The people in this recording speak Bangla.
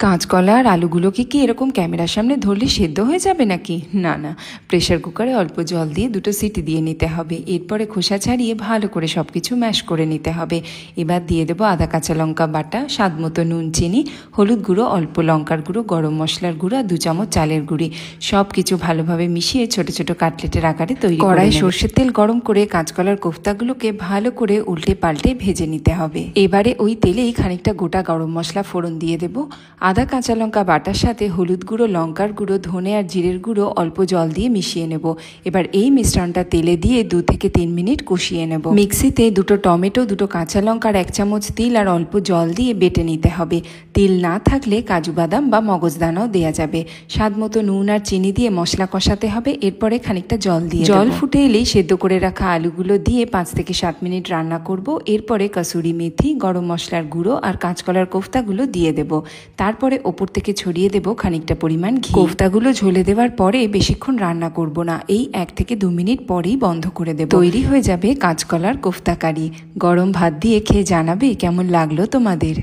কাঁচকলা আর আলুগুলোকে কি এরকম ক্যামেরার সামনে ধরলে সেদ্ধ হয়ে যাবে নাকি? না না, প্রেশার কুকারে অল্প জল দিয়ে 2টো সিটি দিয়ে নিতে হবে। এরপরে খোসা ছাড়িয়ে ভালো করে সব কিছু ম্যাশ করে নিতে হবে। এবার দিয়ে দেবো আদা কাঁচা লঙ্কা বাটা, স্বাদ মতো নুন, চিনি, হলুদ গুঁড়ো, অল্প লঙ্কার গুঁড়ো, গরম মশলার গুঁড়ো আর 2 চামচ চালের গুঁড়ি। সব কিছু ভালোভাবে মিশিয়ে ছোট ছোট কাটলেটের আকারে তৈরি করে কড়াই সর্ষের তেল গরম করে কাঁচকলার কোফতাগুলোকে ভালো করে উল্টে পাল্টে ভেজে নিতে হবে। এবারে ওই তেলেই খানিকটা গোটা গরম মশলা ফোড়ন দিয়ে দেবো। আদা কাঁচা লঙ্কা বাটার সাথে হলুদ গুঁড়ো, লঙ্কার গুঁড়ো, ধনে আর জিরের গুঁড়ো অল্প জল দিয়ে মিশিয়ে নেব। এবার এই মিশ্রণটা তেলে দিয়ে 2 থেকে 3 মিনিট কষিয়ে নেব। মিক্সিতে 2টো টমেটো, 2টো কাঁচা লঙ্কা আর 1 চামচ তিল আর অল্প জল দিয়ে বেটে নিতে হবে। তিল না থাকলে কাজু বাদাম বা মগজদানাও দেওয়া যাবে। স্বাদ মতো নুন আর চিনি দিয়ে মশলা কষাতে হবে। এরপরে খানিকটা জল দিয়ে জল ফুটে এলেই সেদ্ধ করে রাখা আলুগুলো দিয়ে 5 থেকে 7 মিনিট রান্না করব। এরপরে কসুরি মেথি, গরম মশলার গুঁড়ো আর কাঁচকলার কোফতাগুলো দিয়ে দেব। তারপরে ওপর থেকে ছড়িয়ে দেব খানিকটা পরিমাণ ঘি। কোফতাগুলো ঝোলে দেওয়ার পরে বেশিক্ষণ রান্না করব না, এই 1 থেকে 2 মিনিট পরেই বন্ধ করে দেব। তৈরি হয়ে যাবে কাঁচকলার কোফতা কারি। গরম ভাত দিয়ে খেয়ে জানাবে কেমন লাগলো তোমাদের।